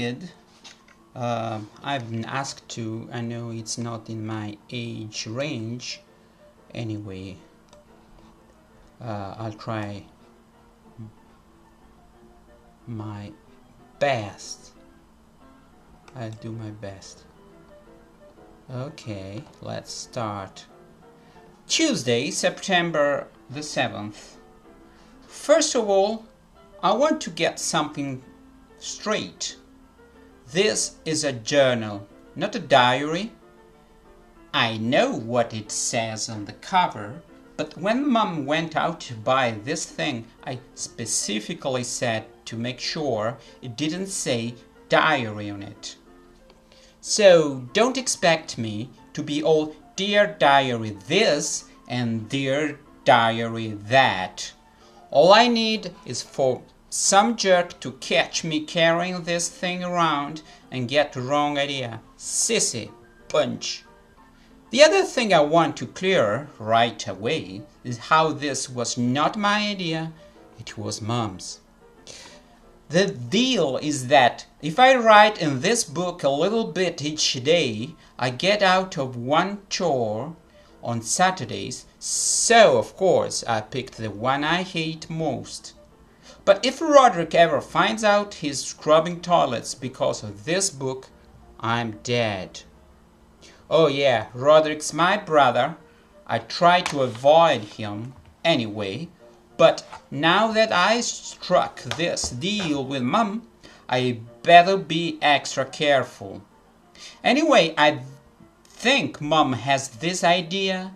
Kid. I've been asked to. I know it's not in my age range. Anyway, I'll try my best. I'll do my best. Okay, let's start. Tuesday, September the 7th. First of all, I want to get something straight. This is a journal, not a diary. I know what it says on the cover, but when Mom went out to buy this thing, I specifically said to make sure it didn't say diary on it. So don't expect me to be all Dear Diary this and Dear Diary that. All I need is for some jerk to catch me carrying this thing around and get the wrong idea. Sissy, punch. The other thing I want to clear right away is how this was not my idea, it was Mom's. The deal is that if I write in this book a little bit each day, I get out of one chore on Saturdays, so of course I picked the one I hate most. But if Roderick ever finds out he's scrubbing toilets because of this book, I'm dead. Oh yeah, Roderick's my brother. I try to avoid him anyway, but now that I struck this deal with Mom, I better be extra careful. Anyway, I think Mom has this idea.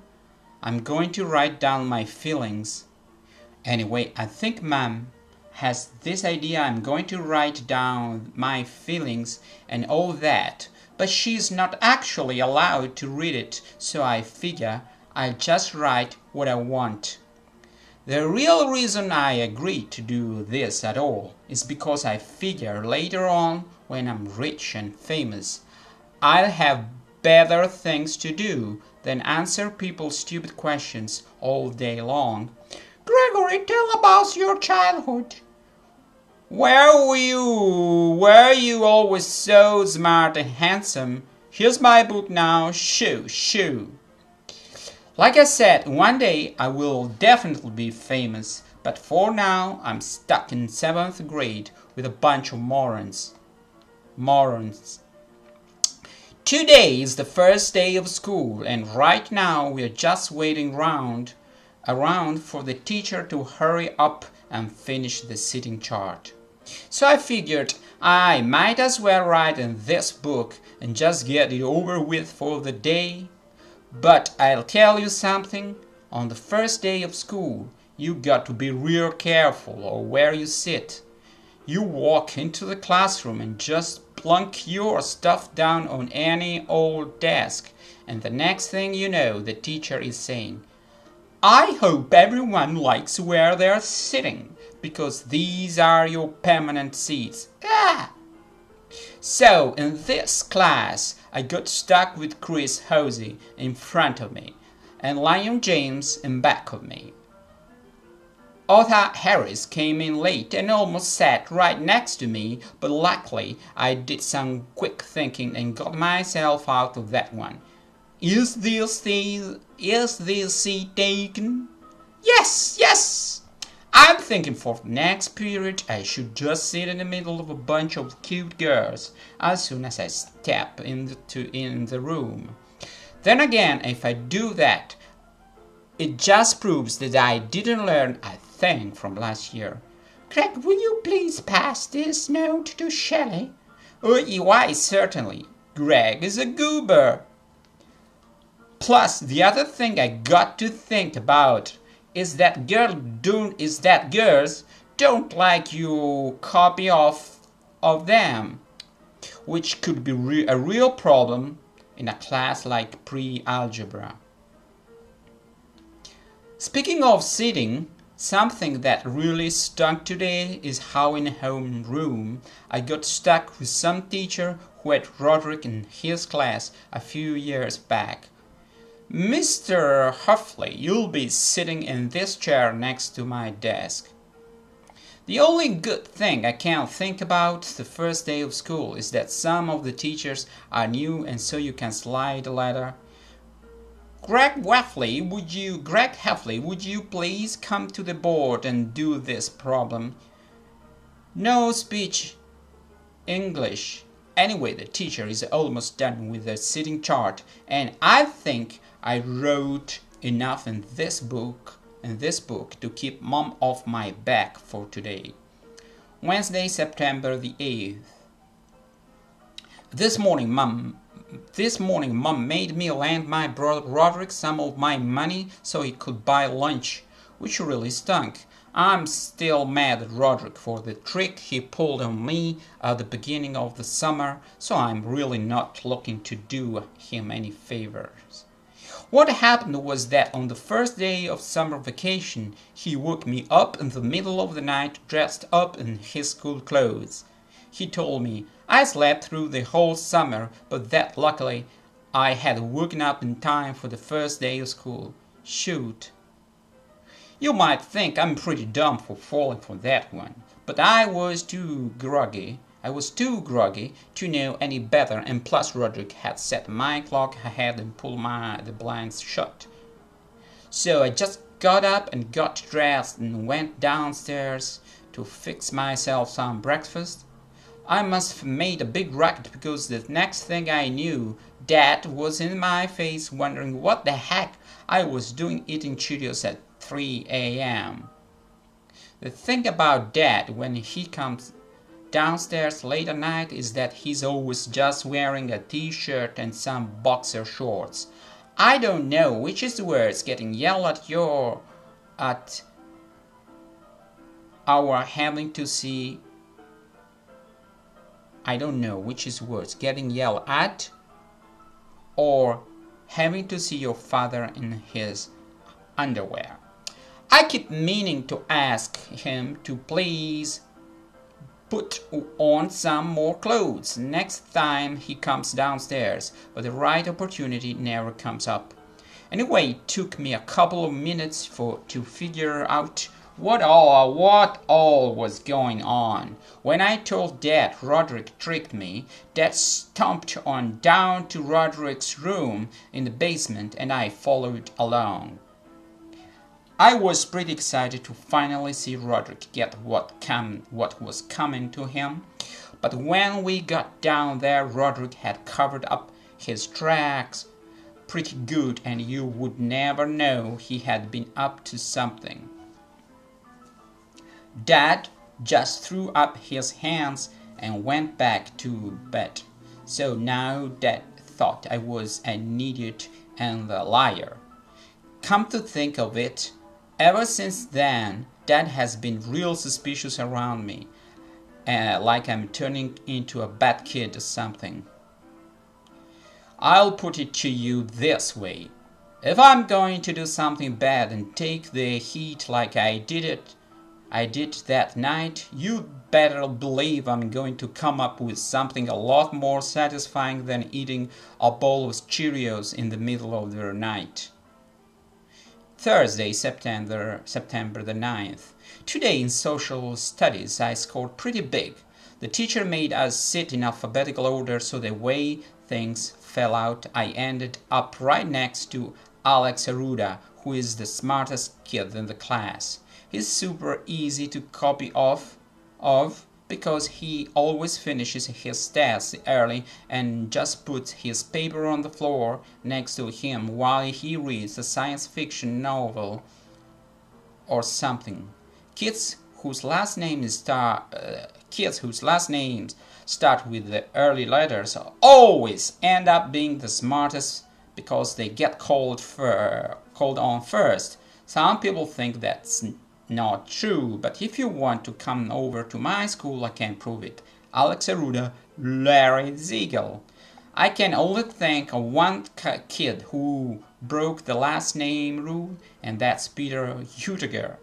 I'm going to write down my feelings. Anyway, I think Mom has this idea. I'm going to write down my feelings and all that, but she's not actually allowed to read it, so I figure I'll just write what I want. The real reason I agreed to do this at all is because I figure later on, when I'm rich and famous, I'll have better things to do than answer people's stupid questions all day long. Gregory, tell about your childhood. Were you always so smart and handsome? Here's my book now, shoo, shoo. Like I said, one day I will definitely be famous, but for now I'm stuck in 7th grade with a bunch of morons. Today is the first day of school, and right now we're just waiting around for the teacher to hurry up and finish the sitting chart. So I figured I might as well write in this book and just get it over with for the day. But I'll tell you something, on the first day of school, you got to be real careful of where you sit. You walk into the classroom and just plunk your stuff down on any old desk, and the next thing you know, the teacher is saying, I hope everyone likes where they're sitting, because these are your permanent seats. Ah! So, in this class, I got stuck with Chris Hosey in front of me, and Lion James in back of me. Otha Harris came in late and almost sat right next to me, but luckily I did some quick thinking and got myself out of that one. Is this seat taken? Yes! I'm thinking for the next period I should just sit in the middle of a bunch of cute girls as soon as I step in the room. Then again, if I do that, it just proves that I didn't learn a thing from last year. Greg, will you please pass this note to Shelley? Why, certainly. Greg is a goober. Plus, the other thing I got to think about is that girls don't like you copy of them, which could be a real problem in a class like pre-algebra. Speaking of sitting, something that really stunk today is how in homeroom I got stuck with some teacher who had Roderick in his class a few years back. Mr. Huffley, you'll be sitting in this chair next to my desk. The only good thing I can think about the first day of school is that some of the teachers are new and so you can slide a letter. Greg Heffley, would you please come to the board and do this problem? No speech English. Anyway, the teacher is almost done with the sitting chart, and I think I wrote enough in this book to keep Mom off my back for today. Wednesday, September the 8th. This morning, Mom made me lend my brother Roderick some of my money so he could buy lunch, which really stunk. I'm still mad at Roderick for the trick he pulled on me at the beginning of the summer, so I'm really not looking to do him any favors. What happened was that on the first day of summer vacation, he woke me up in the middle of the night dressed up in his school clothes. He told me I slept through the whole summer, but that luckily I had woken up in time for the first day of school. Shoot. You might think I'm pretty dumb for falling for that one, but I was too groggy to know any better, and plus Roderick had set my clock ahead and pulled the blinds shut. So I just got up and got dressed and went downstairs to fix myself some breakfast. I must have made a big racket because the next thing I knew, Dad was in my face wondering what the heck I was doing eating Cheerios at 3 a.m. The thing about Dad when he comes downstairs late at night is that he's always just wearing a t-shirt and some boxer shorts. I don't know which is worse, getting yelled at our having to see. I don't know which is worse, getting yelled at or having to see your father in his underwear. I keep meaning to ask him to please put on some more clothes next time he comes downstairs, but the right opportunity never comes up. Anyway, it took me a couple of minutes to figure out what all was going on. When I told Dad Roderick tricked me, Dad stomped on down to Roderick's room in the basement and I followed along. I was pretty excited to finally see Roderick get what was coming to him, but when we got down there, Roderick had covered up his tracks pretty good and you would never know he had been up to something. Dad just threw up his hands and went back to bed. So now Dad thought I was an idiot and a liar. Come to think of it, ever since then, Dad has been real suspicious around me, like I'm turning into a bad kid or something. I'll put it to you this way. If I'm going to do something bad and take the heat like I did that night, you'd better believe I'm going to come up with something a lot more satisfying than eating a bowl of Cheerios in the middle of the night. Thursday, September the 9th. Today in social studies I scored pretty big. The teacher made us sit in alphabetical order, so the way things fell out I ended up right next to Alex Aruda, who is the smartest kid in the class. He's super easy to copy of because he always finishes his tasks early and just puts his paper on the floor next to him while he reads a science fiction novel or something. Kids whose last names start with the early letters always end up being the smartest because they get called on first. Some people think that's not true, but if you want to come over to my school, I can prove it. Alex Aruda, Larry Ziegel. I can only think of one kid who broke the last name rule, and that's Peter Hutiger.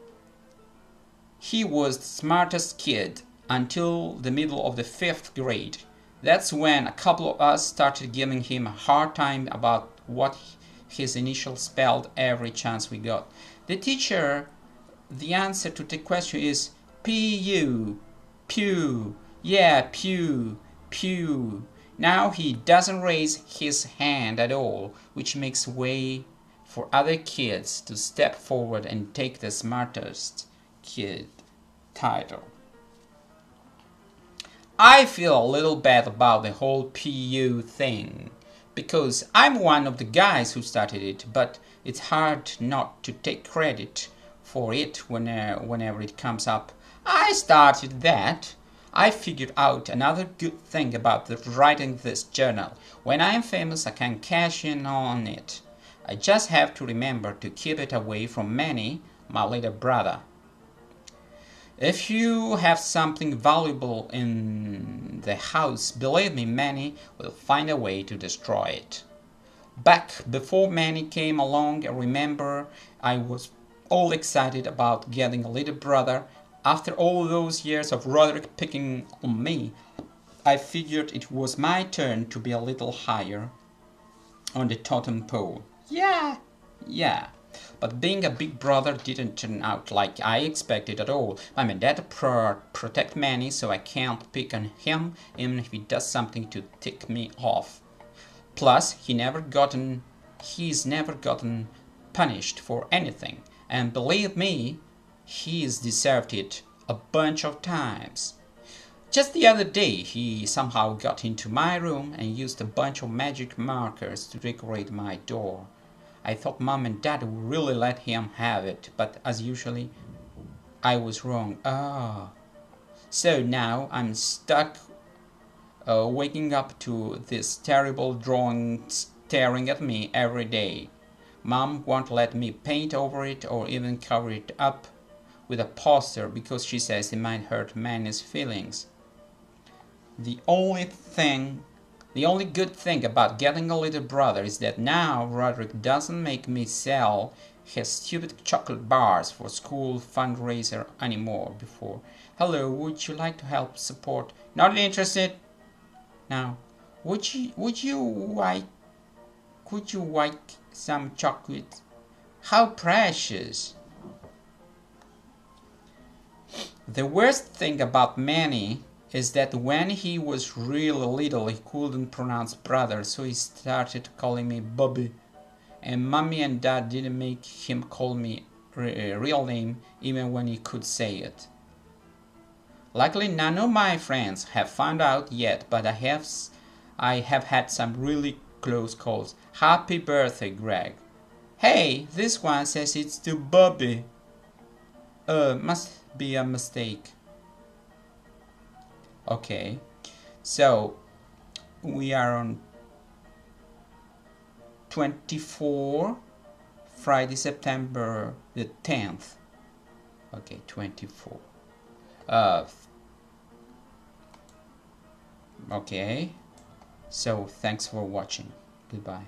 He was the smartest kid until the middle of the 5th grade. That's when a couple of us started giving him a hard time about what his initials spelled every chance we got. The answer to the question is P-U, pew, yeah, pew, pew. Now he doesn't raise his hand at all, which makes way for other kids to step forward and take the smartest kid title. I feel a little bad about the whole PU thing, because I'm one of the guys who started it, but it's hard not to take credit for it whenever it comes up. I started that. I figured out another good thing about writing this journal. When I am famous, I can cash in on it. I just have to remember to keep it away from Manny, my little brother. If you have something valuable in the house, believe me, Manny will find a way to destroy it. Back before Manny came along, I remember I was all excited about getting a little brother. After all those years of Roderick picking on me, I figured it was my turn to be a little higher on the totem pole. Yeah. But being a big brother didn't turn out like I expected at all. I'm a dad protect Manny, so I can't pick on him even if he does something to tick me off. Plus, he's never gotten punished for anything, and believe me, he's deserved it a bunch of times. Just the other day, he somehow got into my room and used a bunch of magic markers to decorate my door. I thought Mom and Dad would really let him have it, but as usually, I was wrong. So now I'm stuck waking up to this terrible drawing staring at me every day. Mom won't let me paint over it or even cover it up with a poster because she says it might hurt Manny's feelings. The only good thing about getting a little brother is that now Roderick doesn't make me sell his stupid chocolate bars for school fundraiser anymore. Before, hello, would you like to help support? Not interested. Now, would you like some chocolate? How precious. The worst thing about Manny is that when he was really little he couldn't pronounce brother, so he started calling me Bobby, and Mommy and Dad didn't make him call me a real name even when he could say it. Luckily none of my friends have found out yet, but I have had some really close calls. Happy birthday, Greg. Hey, this one says it's to Bobby. Must be a mistake. Okay, so we are on 24, Friday, September the 10th. Okay, 24. Okay, so thanks for watching. Goodbye.